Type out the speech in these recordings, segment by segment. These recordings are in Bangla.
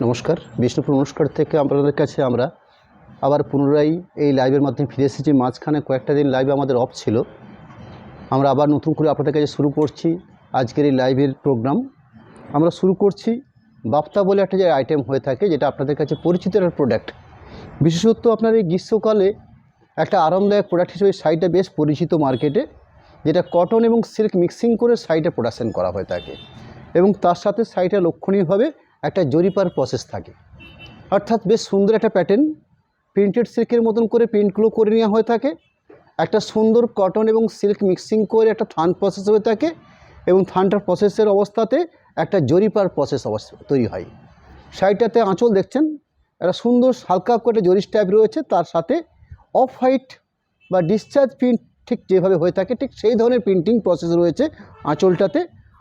নমস্কার, বিষ্ণুপুর নমস্কার থেকে আপনাদের কাছে আমরা আবার পুনরায় এই লাইভের মাধ্যমে ফিরে এসেছি। মাঝখানে কয়েকটা দিন লাইভ আমাদের অফ ছিল, আমরা আবার নতুন করে আপনাদের কাছে শুরু করছি আজকের এই লাইভের প্রোগ্রাম। আমরা শুরু করছি বাপ্তা বলে একটা যে আইটেম হয়ে থাকে, যেটা আপনাদের কাছে পরিচিত একটা প্রোডাক্ট। বিশেষত আপনার এই গ্রীষ্মকালে একটা আরামদায়ক প্রোডাক্ট হিসেবে শাড়িটা বেশ পরিচিত মার্কেটে, যেটা কটন এবং সিল্ক মিক্সিং করে শাড়িটা প্রোডাকশন করা হয়ে থাকে এবং তার সাথে শাড়িটা লক্ষণীয়ভাবে একটা জরিপার প্রসেস থাকে, অর্থাৎ বেশ সুন্দর একটা প্যাটার্ন প্রিন্টেড সিল্কের মতন করে প্রিন্টগুলো করে নেওয়া হয়ে থাকে। একটা সুন্দর কটন এবং সিল্ক মিক্সিং করে একটা থান প্রসেস হয়ে থাকে এবং থানটার প্রসেসের অবস্থাতে একটা জরিপার প্রসেস তৈরি হয়। শাড়িটাতে আঁচল দেখছেন, একটা সুন্দর হালকা করে জরিস টাইপ রয়েছে, তার সাথে অফ হোয়াইট বা ডিসচার্জ প্রিন্ট ঠিক যেভাবে হয়ে থাকে ঠিক সেই ধরনের প্রিন্টিং প্রসেস রয়েছে আঁচলটাতে।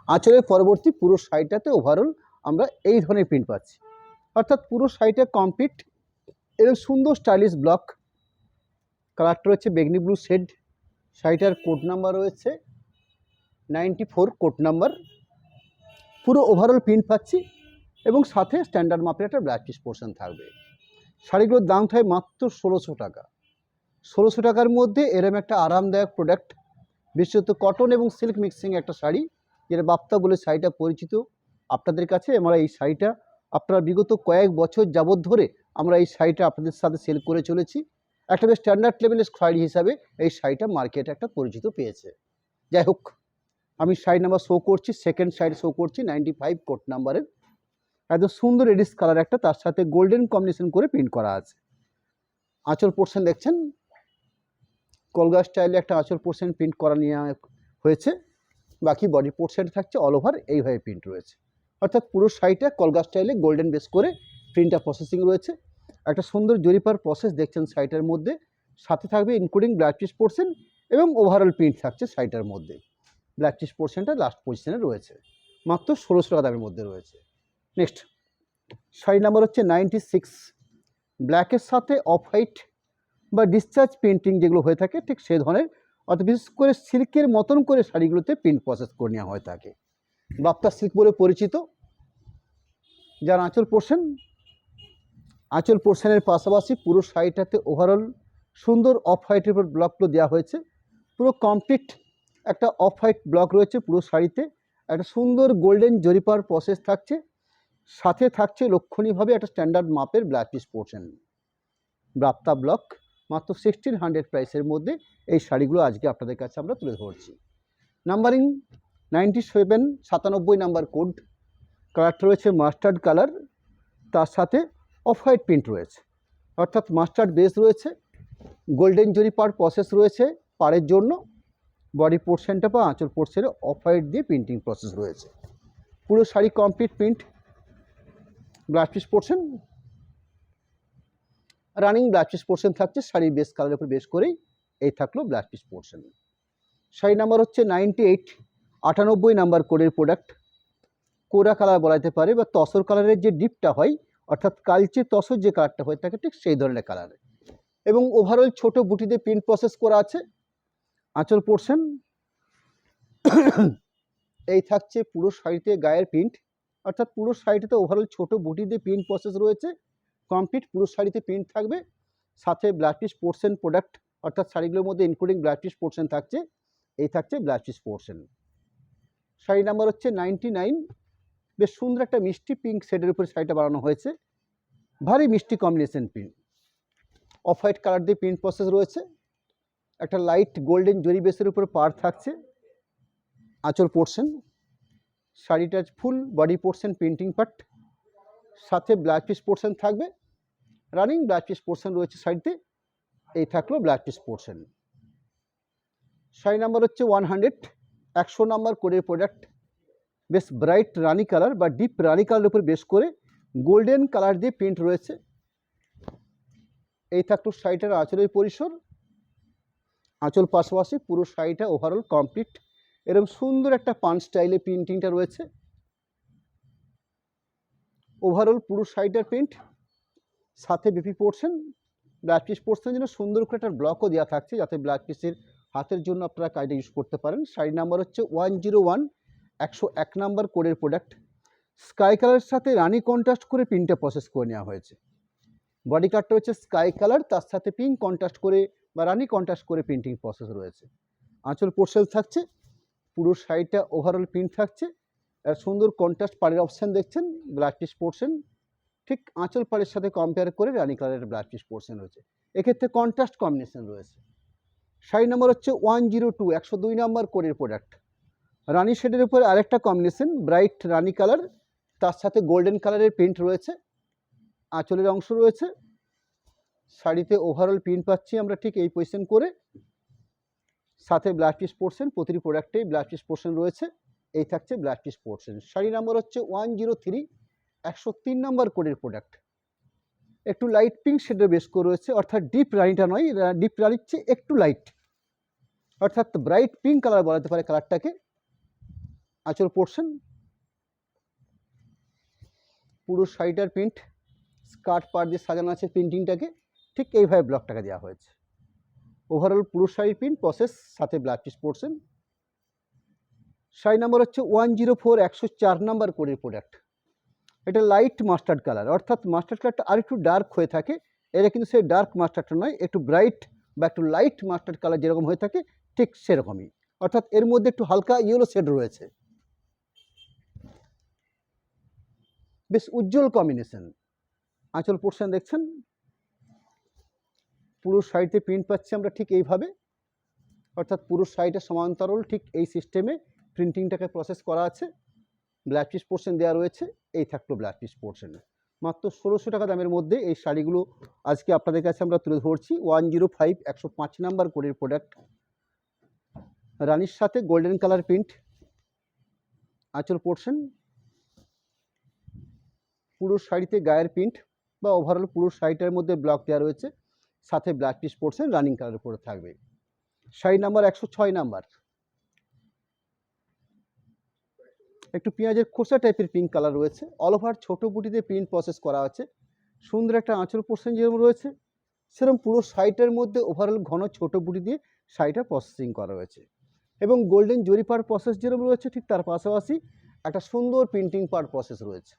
আঁচলের পরবর্তী পুরো শাড়িটাতে ওভারঅল আমরা এই ধরনের প্রিন্ট পাচ্ছি, অর্থাৎ পুরো শাড়িটা কমপ্লিট এবং সুন্দর স্টাইলিশ ব্লক কালারটা রয়েছে বেগনি ব্লু শেড। শাড়িটার কোড নাম্বার রয়েছে 94 কোড নাম্বার। পুরো ওভারঅল প্রিন্ট পাচ্ছি এবং সাথে স্ট্যান্ডার্ড মাপের একটা ব্ল্যাক পিস পোর্শন থাকবে। শাড়িগুলোর দাম থাকে মাত্র 1600 টাকা। 1600 টাকার মধ্যে এরম একটা আরামদায়ক প্রোডাক্ট, বিশেষত কটন এবং সিল্ক মিক্সিং একটা শাড়ি, যেটা বাপ্তা বলে শাড়িটা পরিচিত আপনাদের কাছে। আমরা এই শাড়িটা আপনারা বিগত কয়েক বছর যাবৎ ধরে আমরা এই শাড়িটা আপনাদের সাথে সেল করে চলেছি। একটা বেশ স্ট্যান্ডার্ড লেভেলের শাড়ি হিসাবে এই শাড়িটা মার্কেটে একটা পরিচিত পেয়েছে। যাই হোক, আমি শাড়ি নাম্বার শো করছি, সেকেন্ড শাড়ি শো করছি 95 কোড নাম্বারের। একদম সুন্দর রেডিশ কালার একটা, তার সাথে গোল্ডেন কম্বিনেশন করে প্রিন্ট করা আছে। আঁচল পোর্শন দেখছেন, কলগা স্টাইলে একটা আঁচল পোর্শন প্রিন্ট করা নেওয়া হয়েছে। বাকি বডি পোর্শন থাকছে অল ওভার এইভাবে প্রিন্ট রয়েছে, অর্থাৎ পুরো শাড়িটা কলগা স্টাইলে গোল্ডেন বেস করে প্রিন্টটা প্রসেসিং রয়েছে। একটা সুন্দর জরিপার প্রসেস দেখছেন শাড়িটার মধ্যে, সাথে থাকবে ইনক্লুডিং ব্ল্যাক পিস পোর্শন এবং ওভারঅল প্রিন্ট থাকছে শাড়িটার মধ্যে। ব্ল্যাক পিস পোর্শনটা লাস্ট পজিশনে রয়েছে, মাত্র 1600 টাকা দামের মধ্যে রয়েছে। নেক্সট শাড়ি নাম্বার হচ্ছে 96। ব্ল্যাকের সাথে অফ হোয়াইট বা ডিসচার্জ প্রিন্টিং যেগুলো হয়ে থাকে ঠিক সেই ধরনের, অর্থাৎ বিশেষ করে সিল্কের মতন করে শাড়িগুলোতে প্রিন্ট প্রসেস করে নেওয়া হয়ে থাকে। বাপ্তা সিল্ক বলে পরিচিত। যার আঁচল পোর্শনের পাশাপাশি পুরো শাড়িটাতে ওভারঅল সুন্দর অফ হোয়াইটের উপর ব্লকগুলো দেওয়া হয়েছে। পুরো কমপ্লিট একটা অফ হোয়াইট ব্লক রয়েছে পুরো শাড়িতে। একটা সুন্দর গোল্ডেন জরিপার প্রসেস থাকছে, সাথে থাকছে লক্ষণীয়ভাবে একটা স্ট্যান্ডার্ড মাপের black piece portion. Bapta block মাত্র 1600 প্রাইসের মধ্যে এই শাড়িগুলো আজকে আপনাদের কাছে আমরা তুলে ধরছি। Numbering 97, 97 number code. কালারটা রয়েছে মাস্টার্ড কালার, তার সাথে অফ হোয়াইট প্রিন্ট রয়েছে, অর্থাৎ মাস্টার্ড বেস রয়েছে, গোল্ডেন জরিপার প্রসেস রয়েছে পাড়ের জন্য। বডি পোর্শনটা বা আঁচল পোর্শনে অফ হোয়াইট দিয়ে প্রিন্টিং প্রসেস রয়েছে। পুরো sari complete print, blouse piece portion running blouse piece portion থাকছে শাড়ির বেস কালারের উপর বেস করেই এই থাকলো blouse piece portion. Sari number হচ্ছে 98, 98 নাম্বার কোডের প্রোডাক্ট। কোরা কালার বলা যেতে পারে বা তসর কালারের যে ডিপটা হয়, অর্থাৎ কালচে তসর যে কালারটা হয়ে থাকে ঠিক সেই ধরনের কালার, এবং ওভারঅল ছোট বুটিতে প্রিন্ট প্রসেস করা আছে। আঁচল পোর্শন এই থাকছে পুরো শাড়িতে গায়ের প্রিন্ট, অর্থাৎ পুরো শাড়িটাতে ওভারঅল ছোট বুটিতে প্রিন্ট প্রসেস রয়েছে। কমপ্লিট পুরো শাড়িতে প্রিন্ট থাকবে, সাথে ব্লাউজ পিস পোর্শন প্রোডাক্ট, অর্থাৎ শাড়িগুলোর মধ্যে ইনক্লুডিং ব্লাউজ পিস পোর্শন থাকছে। এই থাকছে blouse piece portion. Sari number হচ্ছে 99। বেশ সুন্দর একটা মিষ্টি পিঙ্ক শেডের উপরে শাড়িটা বানানো হয়েছে, ভারী মিষ্টি combination print. Off white colour দিয়ে প্রিন্ট প্রসেস রয়েছে, একটা লাইট গোল্ডেন জরি বেসের উপরে পাড় থাকছে। আঁচল পোর্শন, শাড়িটার full body portion printing part, সাথে ব্লাউজ পিস পোর্শন থাকবে। রানিং ব্লাউজ পিস পোর্শন রয়েছে শাড়িতে। এই থাকলো blouse piece portion. Sari number হচ্ছে 100, 100 নাম্বার কোডের প্রোডাক্ট। বেশ ব্রাইট রানি কালার বা ডিপ রানি কালারের উপর বেশ করে গোল্ডেন কালার দিয়ে প্রিন্ট রয়েছে। এই থাকলো শাড়িটার আঁচলের পরিসর। আঁচল পাশাপাশি পুরো শাড়িটা ওভারঅল কমপ্লিট এরকম সুন্দর একটা পান স্টাইলে প্রিন্টিংটা রয়েছে। ওভারঅল পুরো শাড়িটার প্রিন্ট, সাথে বিপি পোর্শন, ব্লাউজ পিস পোর্শনের জন্য সুন্দর করে একটা ব্লকও দেওয়া থাকছে, যাতে ব্লাউজ পিসের হাতের জন্য আপনারা কাজটা ইউজ করতে পারেন। শাড়ি নাম্বার হচ্ছে 101, 101 নাম্বার কোডের প্রোডাক্ট। স্কাই কালারের সাথে রানি কন্ট্রাস্ট করে প্রিন্টটা প্রসেস করে নেওয়া হয়েছে। বডি কাটটা হচ্ছে স্কাই কালার, তার সাথে পিঙ্ক কন্ট্রাস্ট করে বা রানি কন্ট্রাস্ট করে প্রিন্টিং প্রসেস রয়েছে। আঁচল পোর্শন থাকছে, পুরো সাইডটা ওভারঅল প্রিন্ট থাকছে। আর সুন্দর কন্ট্রাস্ট পাড়ের অপশান দেখছেন, ব্লাড পিস পোর্শন ঠিক আঁচল পাড়ের সাথে কম্পেয়ার করে রানি কালারের ব্লাড পিস পোর্শন রয়েছে। এক্ষেত্রে কন্ট্রাস্ট কম্বিনেশন রয়েছে। শাড়ি নাম্বার হচ্ছে 102, 102 নাম্বার কোডের প্রোডাক্ট। রানি শেডের উপরে আরেকটা কম্বিনেশন, ব্রাইট রানি কালার, তার সাথে গোল্ডেন কালারের প্রিন্ট রয়েছে। আঁচলের অংশ রয়েছে, শাড়িতে ওভারঅল প্রিন্ট পাচ্ছি আমরা ঠিক এই পজিশন করে, সাথে ব্লাড পিস পোর্শন, প্রতিটি প্রোডাক্টেই ব্লাড পিস পোর্শন রয়েছে। এই থাকছে blood piece portion. Sari number হচ্ছে 103, 103 নাম্বার কোডের প্রোডাক্ট। একটু লাইট পিঙ্ক শেডের বেশ করে রয়েছে, অর্থাৎ ডিপ রানিটা নয়, ডিপ রানির চেয়ে একটু লাইট, অর্থাৎ ব্রাইট পিঙ্ক কালার বলা যেতে পারে কালারটাকে। আঁচল পোর্শন, পুরো শাড়িটার প্রিন্ট স্কার্ট পাড় দিয়ে সাজানো আছে প্রিন্টিংটাকে, ঠিক এইভাবে ব্লকটাকে দেওয়া হয়েছে। ওভারঅল পুরো শাড়ির প্রিন্ট প্রসেস, সাথে blood piece portion. Sari number হচ্ছে 104, 104 নাম্বার কোডের প্রোডাক্ট। এটা লাইট মাস্টার্ড কালার, অর্থাৎ মাস্টার্ড কালারটা আর একটু ডার্ক হয়ে থাকে, এটা কিন্তু সেই ডার্ক মাস্টার্ডটা নয়, একটু ব্রাইট বা একটু লাইট মাস্টার্ড কালার যেরকম হয়ে থাকে ঠিক সেরকমই, অর্থাৎ এর মধ্যে একটু হালকা ইয়েলো শেড রয়েছে। বেশ উজ্জ্বল কম্বিনেশন। আঁচল পোর্শন দেখছেন, পুরো শাড়িতে প্রিন্ট পাচ্ছি আমরা ঠিক এইভাবে, অর্থাৎ পুরো শাড়িটা সমান্তরাল ঠিক এই সিস্টেমে প্রিন্টিংটাকে প্রসেস করা আছে। ব্লাড পিস পোর্শন দেওয়া রয়েছে। এই থাকলো ব্লাড পিস পোর্শনে। মাত্র 1600 টাকা দামের মধ্যে এই শাড়িগুলো আজকে আপনাদের কাছে আমরা তুলে ধরছি। 105, 105 নাম্বার কোডের প্রোডাক্ট। রানির সাথে গোল্ডেন কালার প্রিন্ট। আঁচল পোর্শন, পুরো শাড়িতে গায়ের প্রিন্ট বা ওভারঅল পুরো শাড়িটার মধ্যে ব্লক দেওয়া রয়েছে, সাথে ব্লাড পিস পোর্শন রানিং কালারের উপরে থাকবে। শাড়ি নাম্বার 106 নাম্বার, একটু পেঁয়াজের খোসা টাইপের পিঙ্ক কালার রয়েছে, অল ওভার ছোটো বুটিতে প্রিন্ট প্রসেস করা আছে। সুন্দর একটা আঁচল পোর্শন যেরকম রয়েছে সেরকম পুরো শাড়িটার মধ্যে ওভারঅল ঘন ছোটো বুটি দিয়ে শাড়িটা প্রসেসিং করা হয়েছে, এবং গোল্ডেন জরি পাড় প্রসেস যেরকম রয়েছে ঠিক তার পাশাপাশি একটা সুন্দর প্রিন্টিং পাড় প্রসেস রয়েছে।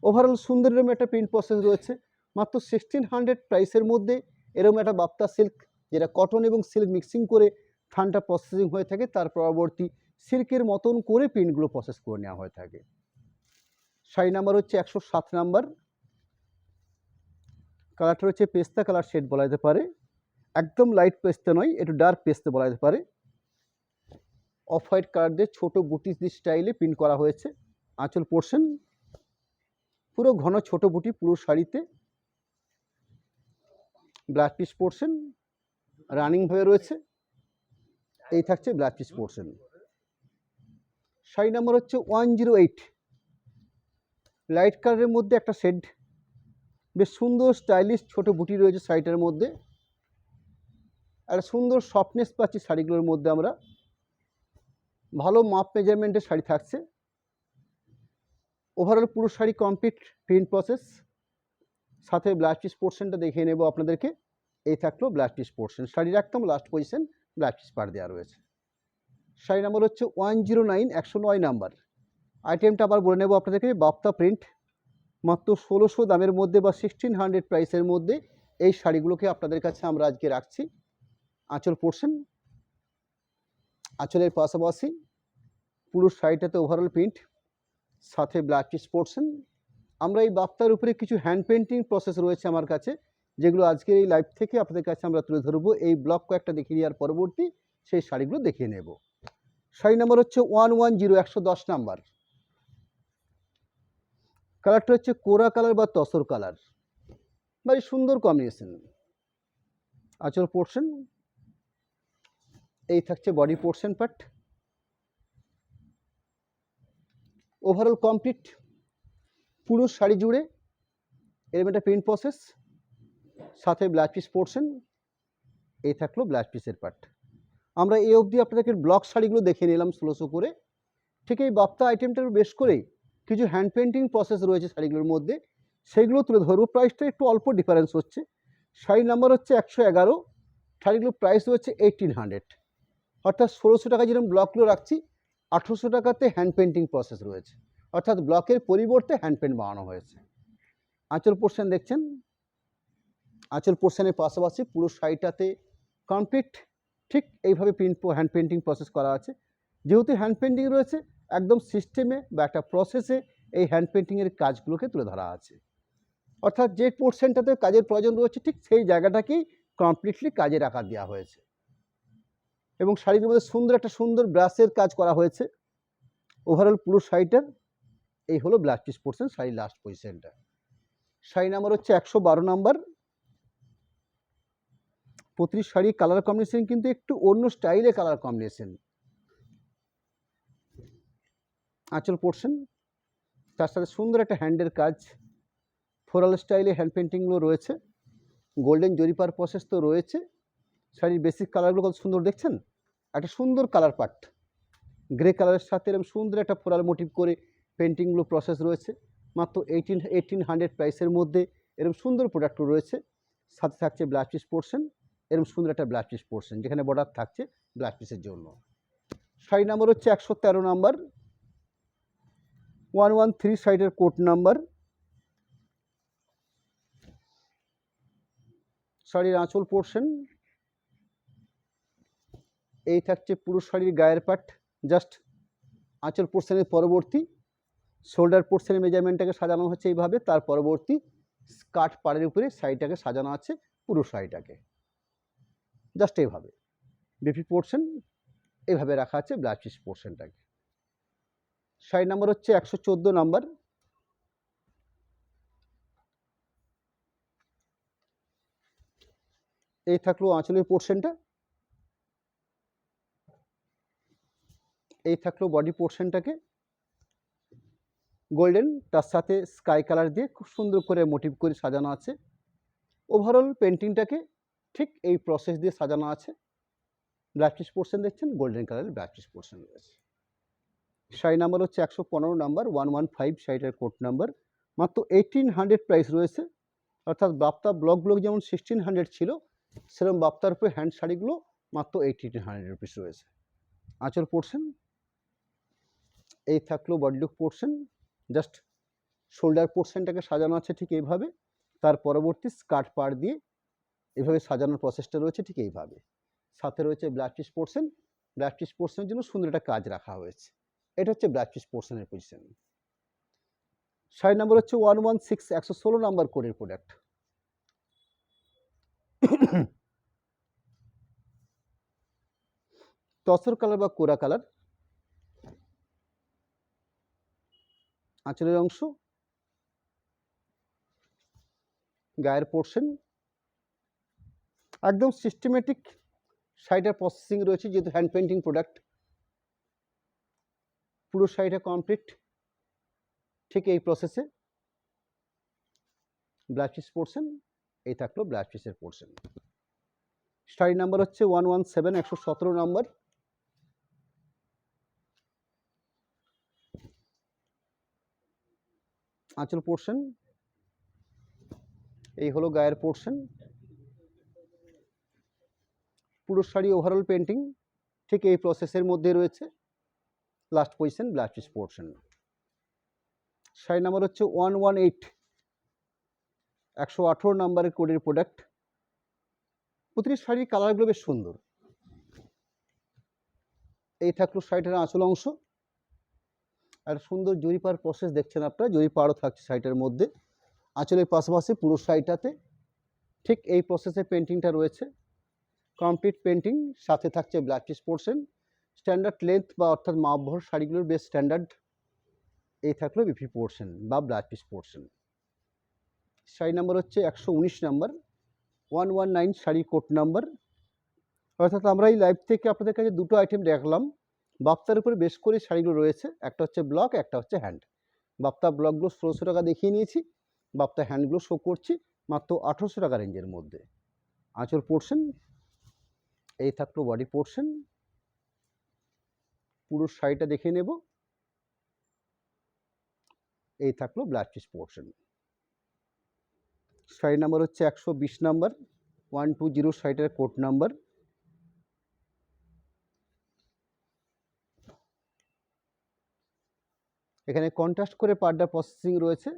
ওভারঅল সুন্দর এরকম একটা প্রিন্ট প্রসেস রয়েছে। মাত্র 1600 প্রাইসের মধ্যে এরকম একটা বাপ্তা সিল্ক, যেটা কটন এবং সিল্ক মিক্সিং করে ফানটা প্রসেসিং হয়ে থাকে, তার পরবর্তী সিল্কের মতন করে প্রিন্টগুলো প্রসেস করে নেওয়া হয়ে থাকে। শাড়ি নাম্বার হচ্ছে 107 নাম্বার। কালারটা হচ্ছে পেস্তা কালার শেড বলা যেতে পারে, একদম লাইট পেস্তা নয়, একটু ডার্ক পেস্তা বলা যেতে পারে। অফ হোয়াইট কালার দিয়ে ছোটো বুটি স্টাইলে প্রিন্ট করা হয়েছে। আঁচল পোর্শন, পুরো ঘন ছোটো বুটি পুরো শাড়িতে। ব্লাড পিস পোর্শন রানিং হয়ে রয়েছে। এই থাকছে blood piece portion. Sari number হচ্ছে 108, লাইট কালারের মধ্যে একটা শেড, বেশ সুন্দর স্টাইলিশ ছোটো বুটি রয়েছে শাড়িটার মধ্যে। একটা সুন্দর সফটনেস পাচ্ছি শাড়িগুলোর মধ্যে আমরা, ভালো মাপ মেজারমেন্টের শাড়ি থাকছে। ওভারঅল পুরো শাড়ি কমপ্লিট প্রিন্ট প্রসেস, সাথে ব্লাড পিস পোর্শনটা দেখিয়ে নেব আপনাদেরকে। এই থাকলো ব্লাড পিস পোর্শন। শাড়ির একদম last position blood piece per দেওয়া রয়েছে। শাড়ি নাম্বার হচ্ছে 109, 109 নাম্বার। আইটেমটা আবার বলে নেব আপনাদেরকে, বাপ্তা প্রিন্ট। মাত্র 1600 দামের মধ্যে বা 1600 প্রাইসের মধ্যে এই শাড়িগুলোকে আপনাদের কাছে আমরা আজকে রাখছি। আঁচল পোর্শন, আঁচলের পাশাপাশি পুরো শাড়িটাতে ওভারঅল প্রিন্ট, সাথে ব্লাড পিস পোর্শন। আমরা এই বাপ্তার উপরে কিছু হ্যান্ড পেন্টিং প্রসেস রয়েছে আমার কাছে, যেগুলো আজকের এই লাইভ থেকে আপনাদের কাছে আমরা তুলে ধরবো। এই ব্লক কয়েকটা দেখিয়ে নেওয়ার পরবর্তী সেই শাড়িগুলো দেখিয়ে নেব। শাড়ি নাম্বার হচ্ছে 110, 110 নাম্বার। কালারটা হচ্ছে কোরা কালার বা তসর কালার, ভারী সুন্দর কম্বিনেশন। আঁচল পোর্শন, এই থাকছে body portion part. Overall complete পুরো শাড়ি জুড়ে এরকম একটা প্রিন্ট প্রসেস, সাথে ব্লাড পিস পোর্শন। এই থাকলো ব্লাড পিসের পার্ট। আমরা এই অবধি আপনাদেরকে ব্লক শাড়িগুলো দেখে নিলাম 1600 করে। ঠিক এই বাপ্তা আইটেমটার বেশ করেই কিছু হ্যান্ড পেন্টিং প্রসেস রয়েছে শাড়িগুলোর মধ্যে, সেইগুলো তুলে ধরবো। প্রাইসটা একটু অল্প ডিফারেন্স হচ্ছে। শাড়ি নাম্বার হচ্ছে 111, শাড়িগুলোর প্রাইস হচ্ছে 1800, অর্থাৎ 1600 টাকা যেরকম ব্লকগুলো রাখছি, 1800 টাকাতে হ্যান্ড পেন্টিং প্রসেস রয়েছে। অর্থাৎ ব্লকের পরিবর্তে হ্যান্ড পেন্ট বানানো হয়েছে। আঁচল পোর্শন দেখছেন, আঁচল পোর্শনের পাশাপাশি পুরো শাড়িটাতে কমপ্লিট ঠিক এইভাবে হ্যান্ড পেন্টিং প্রসেস করা আছে। যেহেতু হ্যান্ড পেন্টিং রয়েছে, একদম সিস্টেমে বা একটা প্রসেসে এই হ্যান্ড পেন্টিংয়ের কাজগুলোকে তুলে ধরা আছে। অর্থাৎ যে পোর্শনটাতে কাজের প্রয়োজন রয়েছে ঠিক সেই জায়গাটাকেই কমপ্লিটলি কাজের আকার দেওয়া হয়েছে। এবং শাড়ির মধ্যে সুন্দর ব্রাশের কাজ করা হয়েছে। ওভারঅল পুরো শাড়িটার এই হলো ব্লাউজ পিস পোর্শন, শাড়ির লাস্ট পজিশনটা। শাড়ি নাম্বার হচ্ছে 112 নাম্বার। প্রতিটি শাড়ির কালার কম্বিনেশন কিন্তু একটু অন্য স্টাইলে কালার কম্বিনেশন। আঁচল পোর্শন, তার সাথে সুন্দর একটা হ্যান্ডের কাজ, ফ্লোরাল স্টাইলে হ্যান্ড পেন্টিংগুলো রয়েছে। গোল্ডেন জরিপার প্রসেস তো রয়েছে। শাড়ির বেসিক কালারগুলো কত সুন্দর দেখছেন, একটা সুন্দর কালার পাট গ্রে কালারের সাথে এরকম সুন্দর একটা ফ্লোরাল মোটিভ করে পেন্টিংগুলো প্রসেস রয়েছে। মাত্র 1800 প্রাইসের মধ্যে এরকম সুন্দর প্রোডাক্ট রয়েছে। সাথে থাকছে ব্লাউজ পিস পোর্শন, এরকম সুন্দর একটা ব্লাউজ পিস পোর্শন যেখানে বর্ডার থাকছে ব্লাউজ পিসের জন্য। শাড়ি নাম্বার হচ্ছে 113 নাম্বার, 113 সাইডের কোট নাম্বার। শাড়ির আঁচল পোর্শন, এই থাকছে পুরো শাড়ির গায়ের পাট। জাস্ট আঁচল পোর্শনের পরবর্তী শোল্ডার পোর্শনের মেজারমেন্টটাকে সাজানো হচ্ছে এইভাবে, তার পরবর্তী স্কার্ট পাড়ের উপরে শাড়িটাকে সাজানো আছে পুরো শাড়িটাকে জাস্ট এইভাবে। বিপি পোর্শন এইভাবে রাখা আছে ব্লাউজ পিস পোর্শনটাকে। শাড়ি নাম্বার হচ্ছে 114 নাম্বার। এই থাকলো আঁচলের পোর্শনটা, এই থাকলো বডি পোর্শনটাকে গোল্ডেন, তার সাথে স্কাই কালার দিয়ে খুব সুন্দর করে মোটিভ করে সাজানো আছে। ওভারঅল পেন্টিংটাকে ঠিক এই প্রসেস দিয়ে সাজানো আছে। ব্লাউজ পিস পোর্শন দেখছেন, গোল্ডেন কালারের ব্লাউজ পিস পোর্শন রয়েছে। শাড়ি নাম্বার হচ্ছে 115 নাম্বার, 115 শাড়িটার কোড নাম্বার। মাত্র 1800 প্রাইস রয়েছে। অর্থাৎ বাপ্তা ব্লকগুলো যেমন 1600 ছিল, সেরকম বাপ্তার উপরে হ্যান্ড শাড়িগুলো মাত্র 1800 রুপিস রয়েছে। আঁচল পোর্শন, এই থাকলো body look portion. Just shoulder পোর্শনটাকে সাজানো আছে ঠিক এইভাবে, তার পরবর্তী স্কার্ট পাড় দিয়ে এইভাবে সাজানোর প্রসেসটা রয়েছে ঠিক এইভাবে। সাথে রয়েছে blouse piece portion, blouse piece পোর্শনের জন্য সুন্দর একটা কাজ রাখা হয়েছে। এটা হচ্ছে ব্লাউজ পিস পোর্শনের পজিশন। শাড়ি নাম্বার হচ্ছে 116, 116 নাম্বার কোডের প্রোডাক্ট। তসর কালার বা কোরা কালার আঁচলের অংশ, গায়ের পোর্শন একদম সিস্টেমেটিক শাড়িটার প্রসেসিং রয়েছে, যেহেতু হ্যান্ড পেন্টিং প্রোডাক্ট। পুরো শাড়িটা কমপ্লিট ঠিক এই প্রসেসে। ব্লাউজ পিস পোর্শন, এই থাকলো ব্লাউজ পিসের পোর্শন। শাড়ি নাম্বার হচ্ছে 117, 117 নাম্বার। আঁচল পোর্শন, এই হলো গায়ের পোর্শন। পুরো শাড়ি ওভারঅল পেন্টিং ঠিক এই প্রসেসের মধ্যে রয়েছে। Last position blouse piece portion. Sari number হচ্ছে 118, 118 নাম্বারের কোডের প্রোডাক্ট। প্রতিটি শাড়ির কালারগুলো বেশ সুন্দর। এই থাকলো শাড়িটার আঁচল অংশ, আর সুন্দর জরিপার প্রসেস দেখছেন আপনারা, জরিপারও থাকছে শাড়িটার মধ্যে। আঁচলের পাশাপাশি পুরো শাড়িটাতে ঠিক এই প্রসেসে পেন্টিংটা রয়েছে, কমপ্লিট পেন্টিং। সাথে থাকছে blouse piece portion, standard length বা অর্থাৎ মাপভর শাড়িগুলোর বেশ স্ট্যান্ডার্ড। এই থাকলো বিপি পোর্শন বা blouse piece portion. Sari number হচ্ছে 119 নাম্বার, 119 শাড়ি কোড নাম্বার। অর্থাৎ আমরা এই লাইভ থেকে আপনাদের কাছে দুটো আইটেম দেখলাম। বাপ্তার উপরে বেশ করে শাড়িগুলো রয়েছে, একটা হচ্ছে ব্লক, একটা হচ্ছে হ্যান্ড। বাপ্তা ব্লকগুলো 1600 টাকা দেখিয়ে নিয়েছি, বাপ্তা হ্যান্ডগুলো শো করছি মাত্র 1800 টাকা রেঞ্জের মধ্যে। আঁচল পোর্শন, এই থাকলো বডি পোর্শন। পুরো শাড়িটা দেখে নেব, এই থাকলো blouse piece portion. Sari number হচ্ছে 120 নাম্বার, 120 শাড়িটার কোড নাম্বার। এখানে কন্ট্রাস্ট করে পার্টটা প্রসেসিং রয়েছে,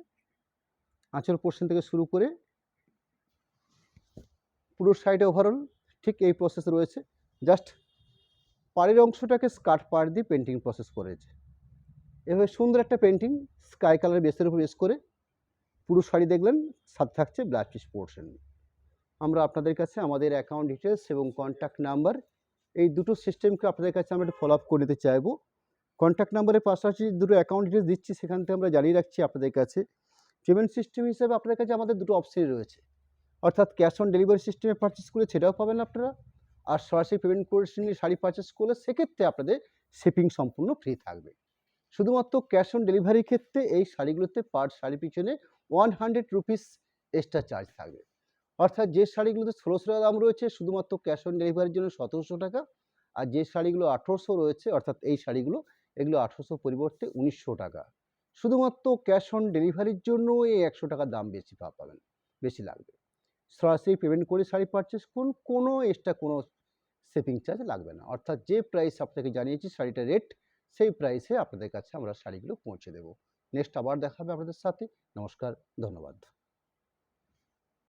আঁচল পোর্শন থেকে শুরু করে পুরো সাইডে ওভারঅল ঠিক এই প্রসেস রয়েছে। জাস্ট পাড়ের অংশটাকে স্কার্ট পাড় দিয়ে পেন্টিং প্রসেস করেছে। এভাবে সুন্দর একটা পেন্টিং স্কাই কালার বেসের উপর বেস করে পুরো শাড়ি দেখলেন, সাথে থাকছে ব্লাউজ পিস পোর্শন। আমরা আপনাদের কাছে আমাদের অ্যাকাউন্ট ডিটেলস এবং কন্ট্যাক্ট নাম্বার এই দুটো সিস্টেমকে আপনাদের কাছে আমরা একটু ফলো আপ করে দিতে চাইবো। কন্ট্যাক্ট নাম্বারের পাশাপাশি দুটো অ্যাকাউন্ট ডিটেলস দিচ্ছি, সেখান থেকে আমরা জানিয়ে রাখছি আপনাদের কাছে পেমেন্ট সিস্টেম হিসেবে আপনাদের কাছে আমাদের দুটো অপশনই রয়েছে, অর্থাৎ ক্যাশ অন ডেলিভারি সিস্টেমে পারচেস করলে সেটাও পাবেন আপনারা, আর সরাসরি পেমেন্ট করে শাড়ি পারচেস করলে সেক্ষেত্রে আপনাদের শিপিং সম্পূর্ণ ফ্রি থাকবে। শুধুমাত্র ক্যাশ অন ডেলিভারির ক্ষেত্রে এই শাড়িগুলোতে পার শাড়ি পিছনে 100 রুপিস এক্সট্রা চার্জ থাকবে। অর্থাৎ যে শাড়িগুলোতে 1600 টাকা দাম রয়েছে শুধুমাত্র ক্যাশ অন ডেলিভারির জন্য 1700 টাকা, আর যে শাড়িগুলো 1800 রয়েছে অর্থাৎ এই শাড়িগুলো এগুলো 1800 পরিবর্তে 1900 টাকা। শুধুমাত্র ক্যাশ অন ডেলিভারির জন্য এই 100 টাকার দাম বেশি পাবেন, বেশি লাগবে। সরাসরি পেমেন্ট করে শাড়ি পারচেস করুন, কোনো এক্সট্রা কোনো শিপিং চার্জ লাগবে না। অর্থাৎ যে প্রাইস আপনাকে জানিয়েছি শাড়িটার রেট, সেই প্রাইসে আপনাদের কাছে আমরা শাড়িগুলো পৌঁছে দেবো। নেক্সট আবার দেখা হবে আপনাদের সাথে। নমস্কার, ধন্যবাদ।